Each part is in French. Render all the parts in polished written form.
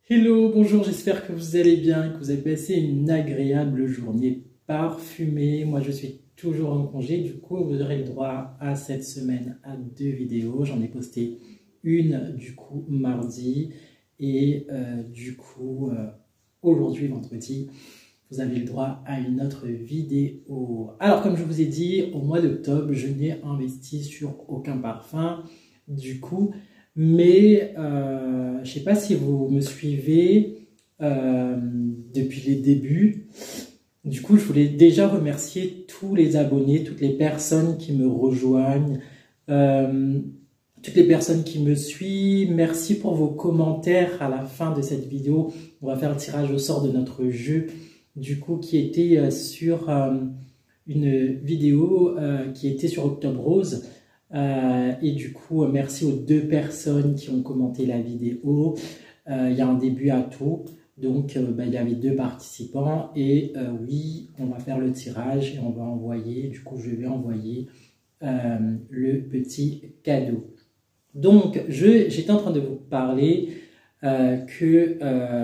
Hello, bonjour, j'espère que vous allez bien, que vous avez passé une agréable journée parfumée. Moi, je suis toujours en congé, du coup, vous aurez le droit à cette semaine à 2 vidéos. J'en ai posté une, du coup, mardi et aujourd'hui, vendredi, vous avez le droit à une autre vidéo. Alors, comme je vous ai dit, au mois d'octobre, je n'ai investi sur aucun parfum, du coup. Mais je ne sais pas si vous me suivez depuis les débuts. Du coup, je voulais déjà remercier tous les abonnés, toutes les personnes qui me rejoignent, euh, toutes les personnes qui me suivent. Merci pour vos commentaires à la fin de cette vidéo. On va faire le tirage au sort de notre jeu, du coup, qui était sur une vidéo qui était sur Octobre Rose. Et du coup, merci aux 2 personnes qui ont commenté la vidéo. Il y a un début à tout. Donc, il y avait 2 participants. Et oui, on va faire le tirage et on va envoyer. Du coup, je vais envoyer le petit cadeau. Donc, j'étais en train de vous parler que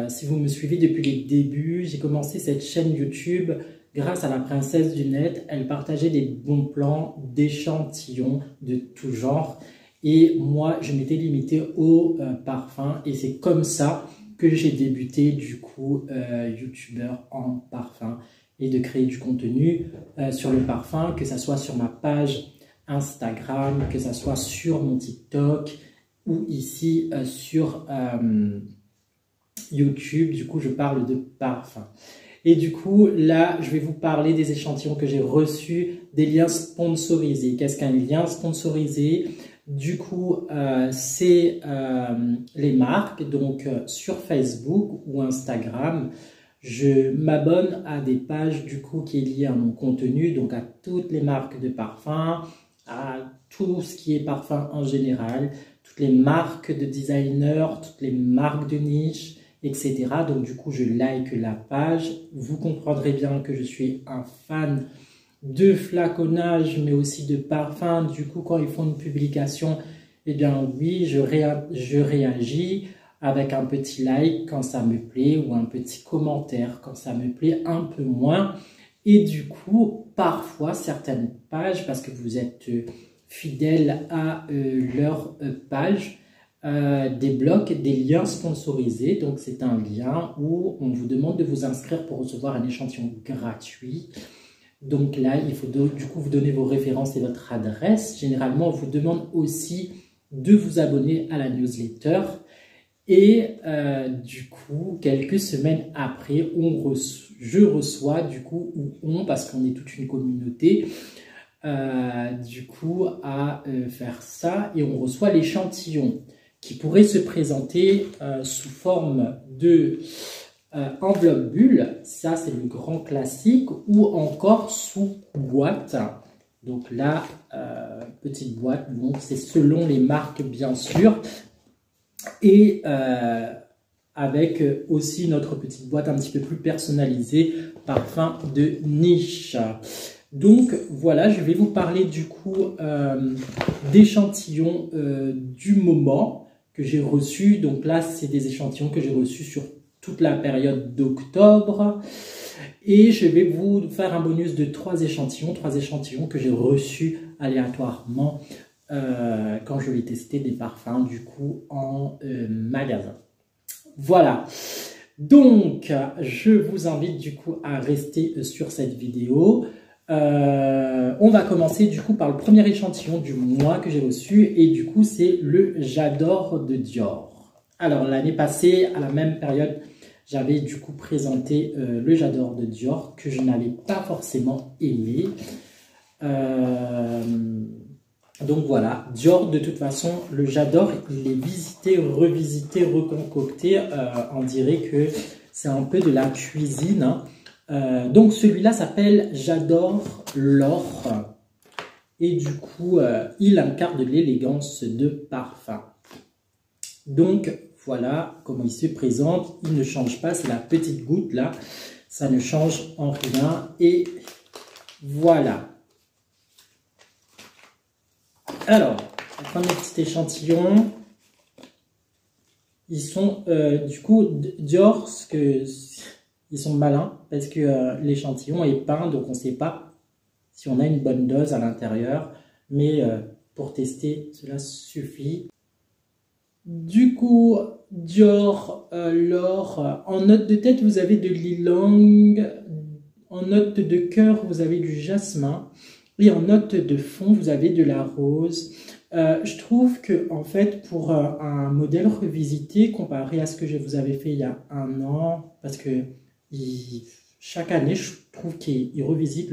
si vous me suivez depuis les débuts, j'ai commencé cette chaîne YouTube grâce à la princesse du net. Elle partageait des bons plans d'échantillons de tout genre. Et moi, je m'étais limité au parfum. Et c'est comme ça que j'ai débuté, du coup, youtubeur en parfum. Et de créer du contenu sur le parfum, que ce soit sur ma page Instagram, que ce soit sur mon TikTok ou ici sur YouTube. Du coup, je parle de parfum. Et du coup, là, je vais vous parler des échantillons que j'ai reçus, des liens sponsorisés. Qu'est-ce qu'un lien sponsorisé? Du coup, c'est les marques. Donc, sur Facebook ou Instagram, je m'abonne à des pages, du coup, qui est liée à mon contenu, donc à toutes les marques de parfum, à tout ce qui est parfum en général, toutes les marques de designers, toutes les marques de niche, etc. Donc du coup, je like la page. Vous comprendrez bien que je suis un fan de flaconnage, mais aussi de parfum. Du coup, quand ils font une publication, eh bien oui, je réagis avec un petit like quand ça me plaît ou un petit commentaire quand ça me plaît un peu moins. Et du coup, parfois, certaines pages, parce que vous êtes fidèles à leur page, débloquent des liens sponsorisés. Donc, c'est un lien où on vous demande de vous inscrire pour recevoir un échantillon gratuit. Donc là, il faut du coup vous donner vos références et votre adresse. Généralement, on vous demande aussi de vous abonner à la newsletter. Et du coup, quelques semaines après, je reçois du coup, ou on, parce qu'on est toute une communauté, du coup, à faire ça. Et on reçoit l'échantillon qui pourrait se présenter sous forme de enveloppe bulle. Ça, c'est le grand classique. Ou encore sous boîte. Donc là, petite boîte. Donc c'est selon les marques, bien sûr. Et avec aussi notre petite boîte un petit peu plus personnalisée, parfum de niche. Donc voilà, je vais vous parler du coup d'échantillons du moment que j'ai reçus. Donc là, c'est des échantillons que j'ai reçus sur toute la période d'octobre. Et je vais vous faire un bonus de 3 échantillons que j'ai reçus aléatoirement quand je vais tester des parfums du coup en magasin. Voilà. Donc, je vous invite du coup à rester sur cette vidéo. On va commencer du coup par le premier échantillon du mois que j'ai reçu et du coup c'est le J'adore de Dior. Alors l'année passée, à la même période, j'avais du coup présenté le J'adore de Dior que je n'avais pas forcément aimé. Donc voilà, Dior de toute façon, le J'adore, il est visité, revisité, reconcocté. On dirait que c'est un peu de la cuisine, hein. Donc celui-là s'appelle J'adore l'or. Et du coup, il incarne de l'élégance de parfum. Donc voilà comment il se présente. Il ne change pas, c'est la petite goutte là. Ça ne change en rien. Et voilà. Alors, on va prendre un petit échantillon. ils sont du coup Dior, ils sont malins parce que l'échantillon est peint, donc on ne sait pas si on a une bonne dose à l'intérieur, mais pour tester, cela suffit. Du coup, Dior, l'or, en note de tête, vous avez de l'ylang, en note de cœur, vous avez du jasmin, et en note de fond, vous avez de la rose. Je trouve que, en fait, pour un modèle revisité, comparé à ce que je vous avais fait il y a un an, parce que chaque année, je trouve qu'il revisite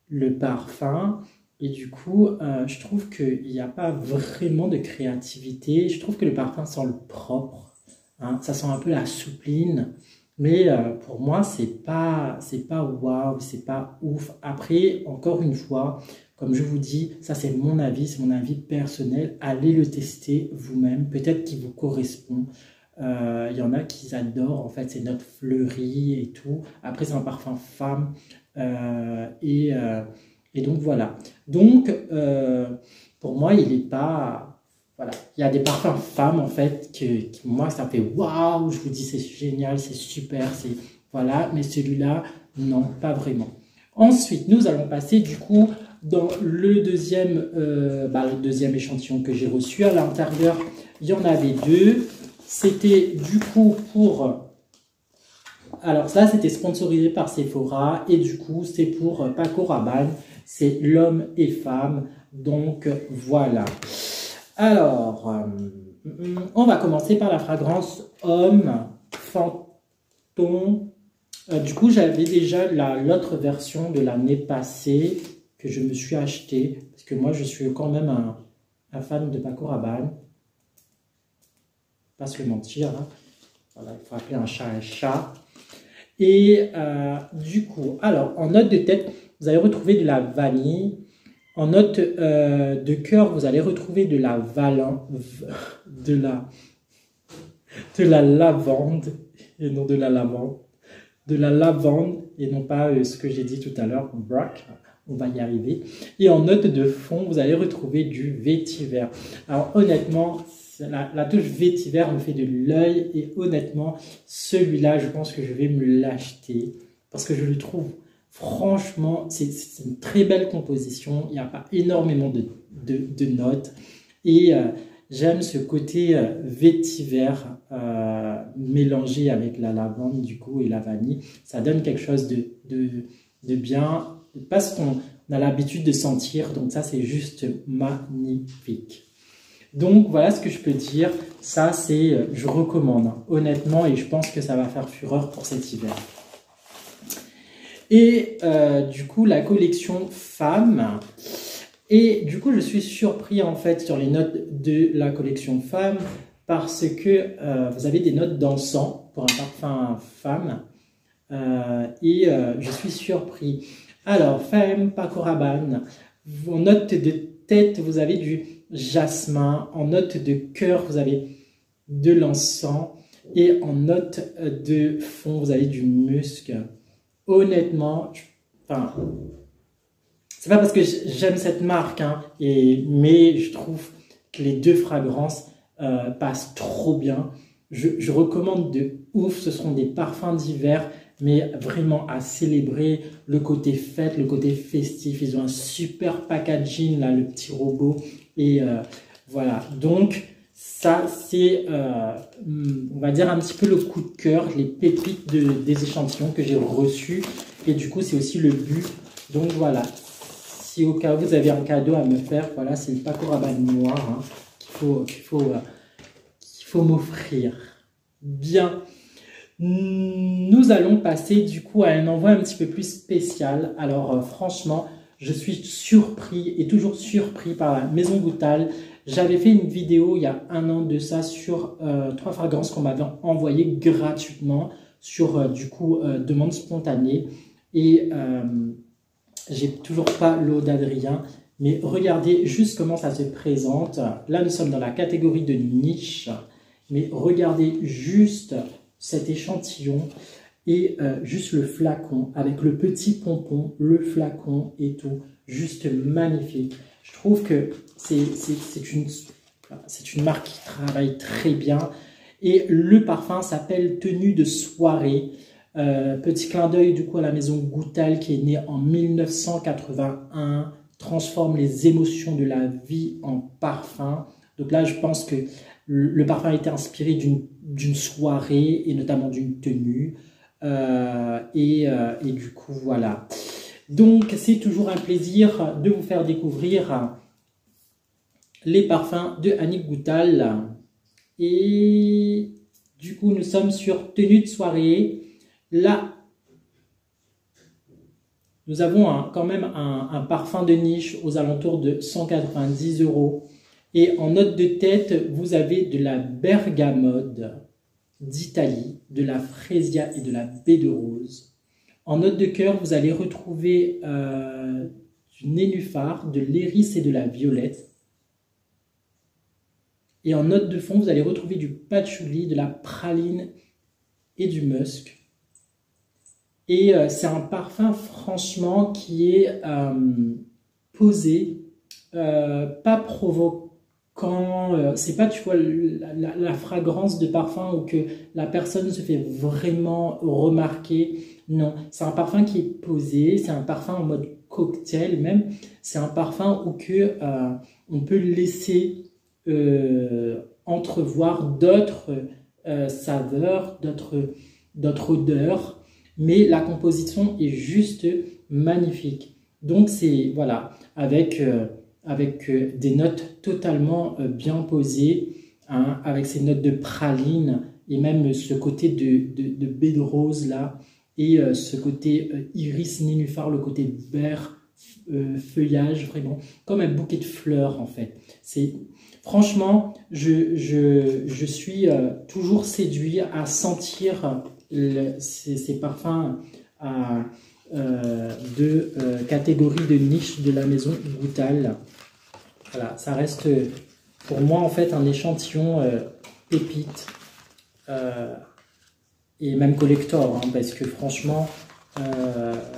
le parfum. Et du coup, je trouve qu'il n'y a pas vraiment de créativité. Je trouve que le parfum sent le propre. Hein. Ça sent un peu la soupline. Mais pour moi, c'est pas waouh, c'est pas ouf. Après, encore une fois, comme je vous dis, ça c'est mon avis personnel. Allez le tester vous-même. Peut-être qu'il vous correspond. Il y en a qui adorent, en fait, ces notes fleuries et tout. Après, c'est un parfum femme. Et donc voilà. Donc pour moi, il n'est pas. Voilà. Il y a des parfums femmes en fait qui moi ça fait waouh, je vous dis c'est génial, c'est super, c'est voilà, mais celui-là, non, pas vraiment. Ensuite, nous allons passer du coup dans le deuxième échantillon que j'ai reçu. À l'intérieur, il y en avait deux. C'était du coup pour. Alors ça, c'était sponsorisé par Sephora et du coup, c'est pour Paco Rabanne. C'est l'homme et femme. Donc, voilà. Alors, on va commencer par la fragrance homme fantôme. Du coup, j'avais déjà l'autre version de l'année passée que je me suis achetée. Parce que moi, je suis quand même un fan de Paco Rabanne. Pas se le mentir. Hein. Voilà, il faut appeler un chat un chat. Et du coup, alors, en note de tête, vous allez retrouver de la vanille. En note de cœur, vous allez retrouver de la lavande et non de la lavande. De la lavande et non pas ce que j'ai dit tout à l'heure, brack. On va y arriver. Et en note de fond, vous allez retrouver du vétiver. Alors honnêtement, la touche vétiver me fait de l'œil et honnêtement, celui-là, je pense que je vais me l'acheter parce que je le trouve, franchement, c'est une très belle composition. Il n'y a pas énormément de notes et j'aime ce côté vétiver mélangé avec la lavande du coup et la vanille. Ça donne quelque chose de bien, parce qu'on a l'habitude de sentir, donc ça c'est juste magnifique. Donc voilà ce que je peux dire, ça c'est, je recommande hein, honnêtement, et je pense que ça va faire fureur pour cet hiver. Et du coup la collection femme, et du coup je suis surpris en fait sur les notes de la collection femme, parce que vous avez des notes d'encens pour un parfum femme, et je suis surpris. Alors, femme Paco Rabanne, en note de tête, vous avez du jasmin. En note de cœur, vous avez de l'encens. Et en note de fond, vous avez du musc. Honnêtement, enfin, c'est pas parce que j'aime cette marque, hein, mais je trouve que les deux fragrances passent trop bien. Je recommande de ouf, ce seront des parfums d'hiver, mais vraiment à célébrer le côté fête, le côté festif. Ils ont un super packaging, là, le petit robot. Et voilà, donc ça, c'est, on va dire, un petit peu le coup de cœur, les pépites des échantillons que j'ai reçus. Et du coup, c'est aussi le but. Donc voilà, si au cas où vous avez un cadeau à me faire, voilà, c'est le Paco Rabanne noir hein, qu'il faut m'offrir. Bien. Nous allons passer du coup à un envoi un petit peu plus spécial. Alors franchement, je suis surpris et toujours surpris par la Maison Goutal. J'avais fait une vidéo il y a un an de ça sur 3 fragrances qu'on m'avait envoyées gratuitement sur du coup demande spontanée. Et j'ai toujours pas l'eau d'Adrien. Mais regardez juste comment ça se présente. Là, nous sommes dans la catégorie de niche. Mais regardez juste cet échantillon et juste le flacon avec le petit pompon, le flacon et tout, juste magnifique. Je trouve que c'est une... C'est une marque qui travaille très bien. Et le parfum s'appelle Tenue de soirée. Petit clin d'œil du coup à la maison Goutal qui est née en 1981, transforme les émotions de la vie en parfum. Donc là, je pense que le parfum a été inspiré d'une soirée et notamment d'une tenue. Et du coup, voilà. Donc, c'est toujours un plaisir de vous faire découvrir les parfums de Annick Goutal. Et du coup, nous sommes sur tenue de soirée. Là, nous avons quand même un parfum de niche aux alentours de 190 €. Et en note de tête, vous avez de la bergamote d'Italie, de la frésia et de la baie de rose. En note de cœur, vous allez retrouver du nénuphar, de l'iris et de la violette. Et en note de fond, vous allez retrouver du patchouli, de la praline et du musc. Et c'est un parfum, franchement, qui est posé, pas provoquant. C'est pas, tu vois, la fragrance de parfum où que la personne se fait vraiment remarquer. Non, c'est un parfum qui est posé, c'est un parfum en mode cocktail même. C'est un parfum où que on peut laisser entrevoir d'autres saveurs, d'autres odeurs, mais la composition est juste magnifique. Donc c'est voilà, avec des notes totalement bien posées, hein, avec ces notes de praline et même ce côté de baie de rose là, et ce côté iris nénuphar, le côté vert feuillage, vraiment comme un bouquet de fleurs en fait. C'est franchement, je suis toujours séduit à sentir ces parfums de catégorie de niche de la maison Goutal. Voilà, ça reste pour moi en fait un échantillon pépite et même collector, hein, parce que franchement,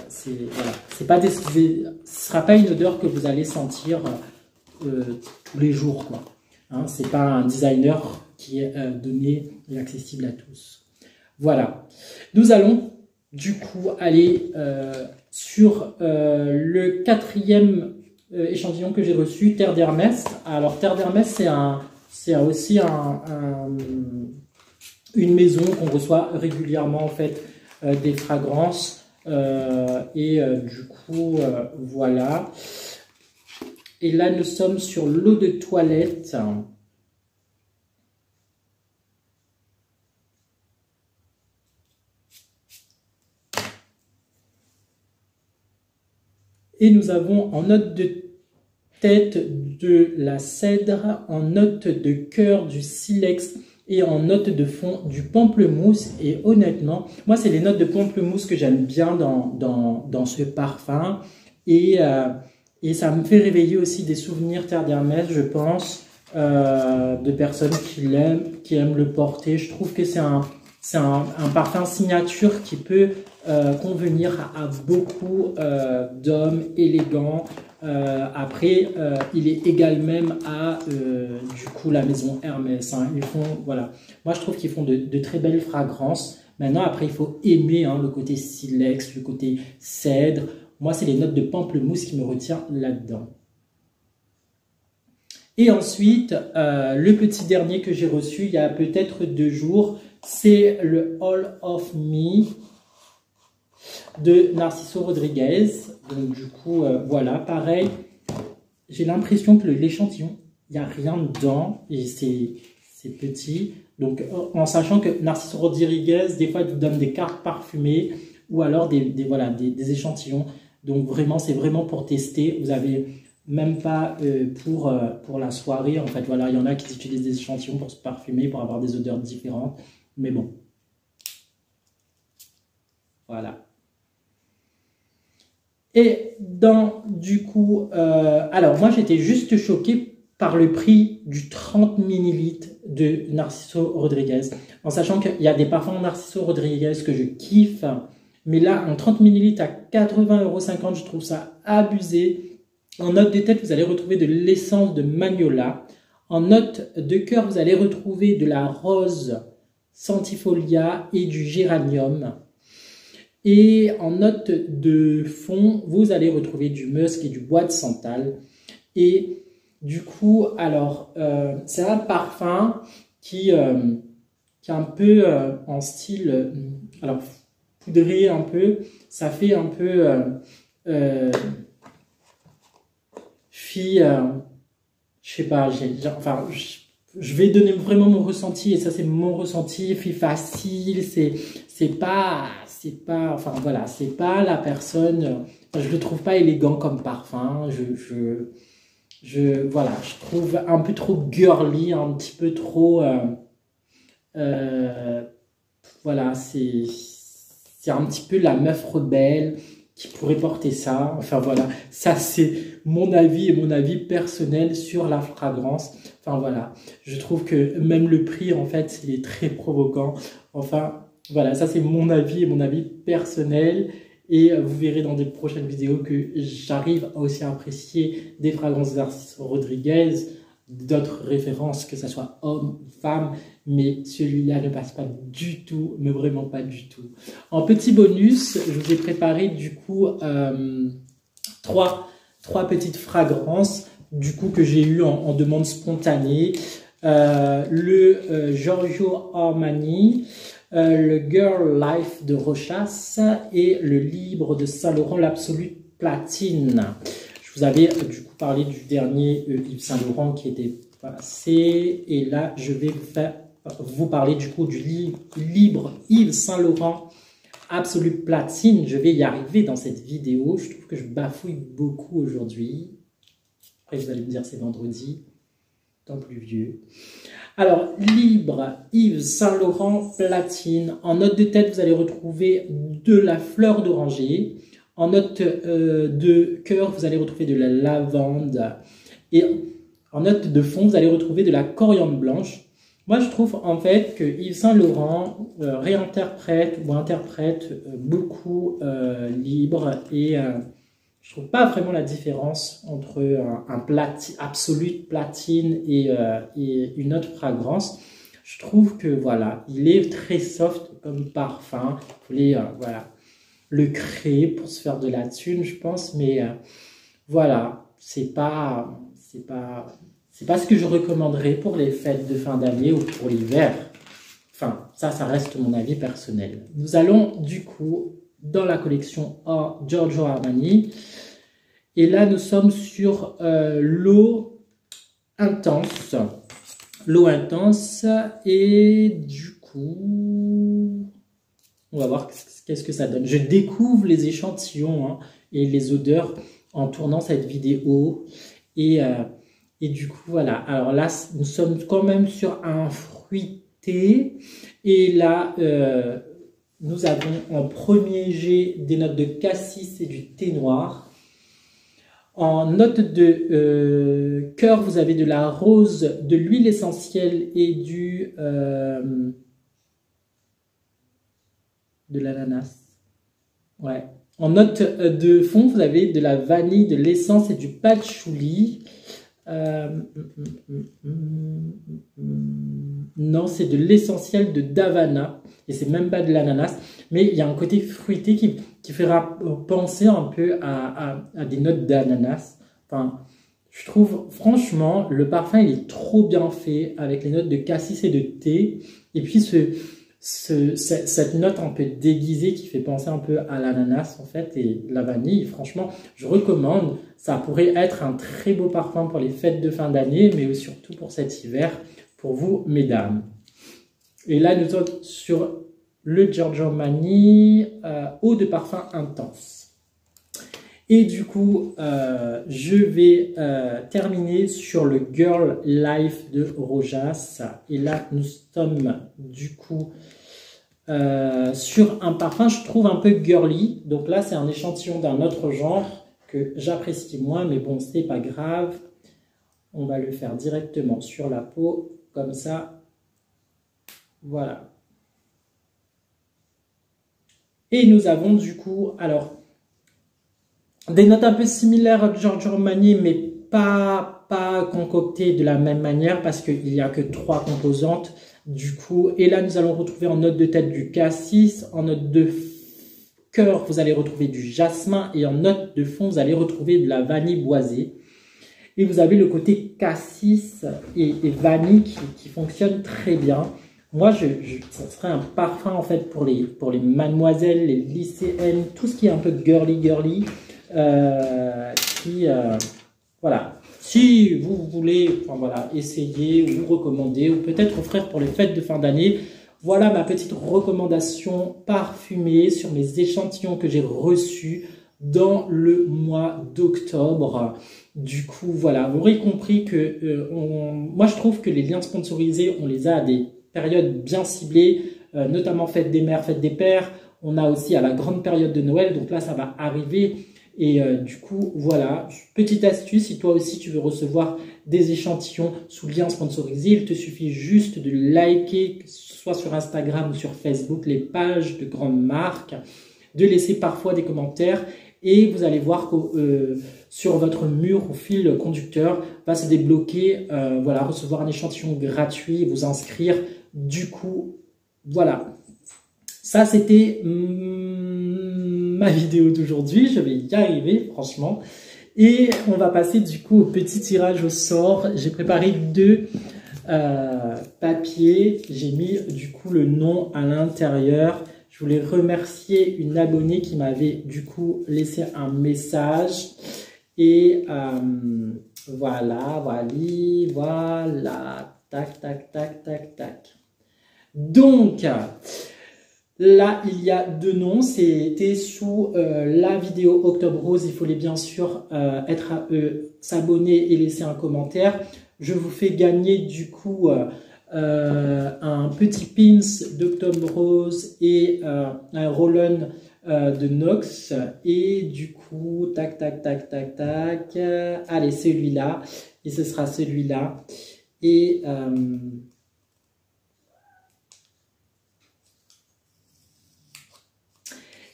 c'est pas ce sera pas une odeur que vous allez sentir tous les jours, quoi. Hein, c'est pas un designer qui est donné et accessible à tous. Voilà, nous allons du coup aller sur le quatrième échantillon que j'ai reçu, Terre d'Hermès. Alors Terre d'Hermès, c'est aussi une maison qu'on reçoit régulièrement en fait des fragrances du coup voilà. Et là nous sommes sur l'eau de toilette. Et nous avons en note de tête de la cèdre, en note de cœur du silex et en note de fond du pamplemousse. Et honnêtement, moi c'est les notes de pamplemousse que j'aime bien dans ce parfum. Et ça me fait réveiller aussi des souvenirs Terre d'Hermès, je pense, de personnes qui aiment le porter. Je trouve que c'est un parfum signature qui peut convenir à beaucoup d'hommes élégants. Après, il est égal même à du coup la maison Hermès. Hein. Ils font, voilà. Moi, je trouve qu'ils font de très belles fragrances. Maintenant, après, il faut aimer le côté silex, le côté cèdre. Moi, c'est les notes de pamplemousse qui me retiennent là-dedans. Et ensuite, le petit dernier que j'ai reçu il y a peut-être 2 jours, c'est le All of Me de Narciso Rodriguez. Donc du coup, voilà, pareil, j'ai l'impression que l'échantillon, il n'y a rien dedans et c'est petit. Donc en sachant que Narciso Rodriguez, des fois, il vous donne des cartes parfumées ou alors des échantillons. Donc vraiment, c'est vraiment pour tester. Vous avez même pas pour la soirée. En fait, voilà, il y en a qui utilisent des échantillons pour se parfumer, pour avoir des odeurs différentes. Mais bon. Voilà. Et du coup, alors moi j'étais juste choquée par le prix du 30 ml de Narciso Rodriguez. En sachant qu'il y a des parfums Narciso Rodriguez que je kiffe. Mais là, en 30 ml à 80,50 €, je trouve ça abusé. En note de tête, vous allez retrouver de l'essence de magnolia. En note de cœur, vous allez retrouver de la rose centifolia et du géranium. Et en note de fond, vous allez retrouver du musc et du bois de santal. Et du coup, alors, c'est un parfum qui est un peu en style, alors, poudré un peu. Ça fait un peu fille, je sais pas, enfin, je vais donner vraiment mon ressenti, et ça c'est mon ressenti, fille facile, c'est pas, enfin voilà, c'est pas la personne, je le trouve pas élégant comme parfum, voilà, je trouve un peu trop girly, un petit peu trop, voilà, c'est un petit peu la meuf rebelle qui pourrait porter ça. Enfin voilà, ça c'est mon avis et mon avis personnel sur la fragrance. Enfin voilà, je trouve que même le prix en fait, il est très provoquant. Enfin voilà, ça c'est mon avis et mon avis personnel. Et vous verrez dans des prochaines vidéos que j'arrive aussi à apprécier des fragrances d'Arcis Rodriguez, d'autres références, que ce soit homme ou femme, mais celui-là ne passe pas du tout, mais vraiment pas du tout. En petit bonus, je vous ai préparé du coup trois petites fragrances du coup que j'ai eu en demande spontanée. Le Giorgio Armani, le Girl Life de Rochas et le Libre de Saint Laurent, l'Absolute Platine. Je vous avais du coup parlé du dernier Yves Saint Laurent qui était passé, et là je vais vous parler du coup du Libre Yves Saint Laurent Absolute Platine. Je vais y arriver dans cette vidéo. Je trouve que je bafouille beaucoup aujourd'hui. Après vous allez me dire c'est vendredi, temps plus vieux. Alors, Libre Yves Saint Laurent Platine. En note de tête, vous allez retrouver de la fleur d'oranger. En note de cœur, vous allez retrouver de la lavande. Et en note de fond, vous allez retrouver de la coriandre blanche. Moi, je trouve en fait que Yves Saint Laurent réinterprète ou interprète beaucoup Libre, et je trouve pas vraiment la différence entre un Absolute Platine et une autre fragrance. Je trouve que voilà, il est très soft comme parfum. Vous voulez voilà, le créer pour se faire de la thune, je pense, mais voilà, c'est pas ce que je recommanderais pour les fêtes de fin d'année ou pour l'hiver. Enfin, ça reste mon avis personnel. Nous allons du coup dans la collection Giorgio Armani. Et là, nous sommes sur l'eau intense. L'eau intense. Et du coup, on va voir qu'est-ce que ça donne. Je découvre les échantillons et les odeurs en tournant cette vidéo. Et du coup, voilà. Alors là, nous sommes quand même sur un fruité. Et là, nous avons en premier jet des notes de cassis et du thé noir. En note de cœur, vous avez de la rose, de l'huile essentielle et de l'ananas. Ouais. En note de fond, vous avez de la vanille, de l'essence et du patchouli. Non, c'est de l'essentiel de d'Havana. Et c'est même pas de l'ananas. Mais il y a un côté fruité qui fera penser un peu à des notes d'ananas. Enfin, je trouve, franchement, le parfum, il est trop bien fait avec les notes de cassis et de thé. Et puis, cette note un peu déguisée qui fait penser un peu à l'ananas, en fait, et la vanille. Franchement, je recommande. Ça pourrait être un très beau parfum pour les fêtes de fin d'année, mais surtout pour cet hiver, pour vous, mesdames. Et là, nous sommes sur le Giorgio Armani, eau de parfum intense. Et du coup, je vais terminer sur le Girl Life de Rojas. Et là, nous sommes du coup sur un parfum, je trouve un peu girly. Donc là, c'est un échantillon d'un autre genre que j'apprécie moins, mais bon, c'est pas grave. On va le faire directement sur la peau, comme ça. Voilà. Et nous avons du coup, alors, des notes un peu similaires à Giorgio Armani, mais pas concocté de la même manière parce qu'il n'y a que 3 composantes. Du coup, et là, nous allons retrouver en note de tête du cassis, en note de cœur, vous allez retrouver du jasmin et en note de fond, vous allez retrouver de la vanille boisée. Et vous avez le côté cassis et vanille qui fonctionne très bien. Moi, ça serait un parfum en fait pour les mademoiselles, les lycéennes, tout ce qui est un peu girly, voilà. Si vous voulez, enfin, voilà, essayer ou recommander ou peut-être offrir pour les fêtes de fin d'année, voilà ma petite recommandation parfumée sur mes échantillons que j'ai reçus dans le mois d'octobre. Du coup, voilà, vous aurez compris que moi je trouve que les liens sponsorisés, on les a à des périodes bien ciblées, notamment fête des mères, fête des pères. On a aussi à la grande période de Noël, donc là ça va arriver. Et du coup, voilà, petite astuce, si toi aussi tu veux recevoir des échantillons sous lien sponsorisé, il te suffit juste de liker, que ce soit sur Instagram ou sur Facebook, les pages de grandes marques, de laisser parfois des commentaires et vous allez voir que sur votre mur ou fil conducteur va se débloquer, voilà, recevoir un échantillon gratuit et vous inscrire. Du coup, voilà, ça c'était ma vidéo d'aujourd'hui, je vais y arriver franchement. Et on va passer du coup au petit tirage au sort. J'ai préparé 2 papiers, j'ai mis du coup le nom à l'intérieur. Je voulais remercier une abonnée qui m'avait du coup laissé un message. Et voilà, tac, tac, tac, tac, tac. Donc, là, il y a 2 noms. C'était sous la vidéo Octobre Rose. Il fallait bien sûr s'abonner et laisser un commentaire. Je vous fais gagner du coup un petit pins d'Octobre Rose et un roll-on de Nox. Et du coup, tac, tac, tac, tac, tac. Allez, celui-là. Et ce sera celui-là. Et...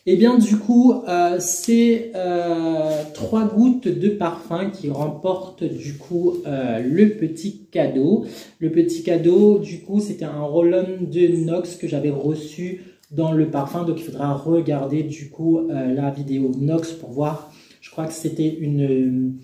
et bien du coup, c'est 3 gouttes de parfum qui remportent du coup le petit cadeau. Le petit cadeau, du coup, c'était un roll-on de Nox que j'avais reçu dans le parfum. Donc il faudra regarder du coup la vidéo Nox pour voir. Je crois que c'était une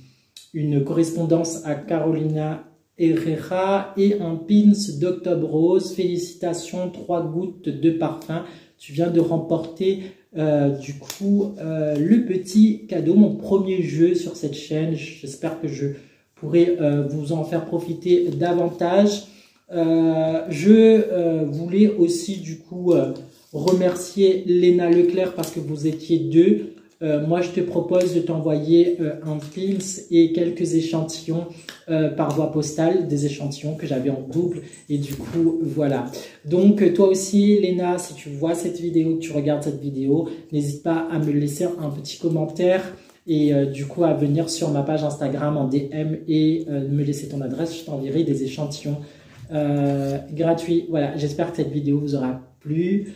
correspondance à Carolina Herrera et un pins d'Octobre Rose. Félicitations, 3 gouttes de parfum. Tu viens de remporter du coup le petit cadeau, mon premier jeu sur cette chaîne. J'espère que je pourrai vous en faire profiter davantage. Je voulais aussi du coup remercier Léna Leclerc parce que vous étiez 2. Moi, je te propose de t'envoyer un pins et quelques échantillons par voie postale, des échantillons que j'avais en double. Et du coup, voilà. Donc, toi aussi, Léna, si tu vois cette vidéo, que tu regardes cette vidéo, n'hésite pas à me laisser un petit commentaire et du coup, à venir sur ma page Instagram en DM et me laisser ton adresse. Je t'enverrai des échantillons gratuits. Voilà, j'espère que cette vidéo vous aura plu.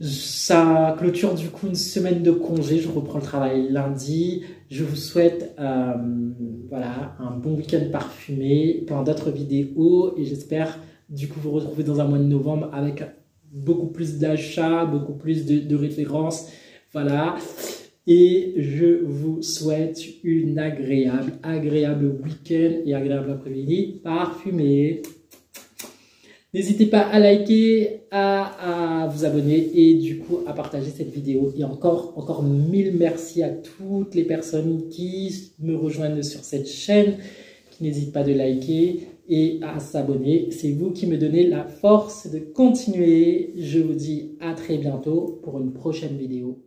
Ça clôture du coup une semaine de congé. Je reprends le travail lundi. Je vous souhaite voilà, un bon week-end parfumé, plein d'autres vidéos et j'espère du coup vous retrouver dans un mois de novembre avec beaucoup plus d'achats, beaucoup plus de références. Voilà. Et je vous souhaite une agréable week-end et agréable après-midi parfumé. N'hésitez pas à liker, à vous abonner et du coup à partager cette vidéo. Et encore 1000 merci à toutes les personnes qui me rejoignent sur cette chaîne, qui n'hésitent pas de liker et à s'abonner. C'est vous qui me donnez la force de continuer. Je vous dis à très bientôt pour une prochaine vidéo.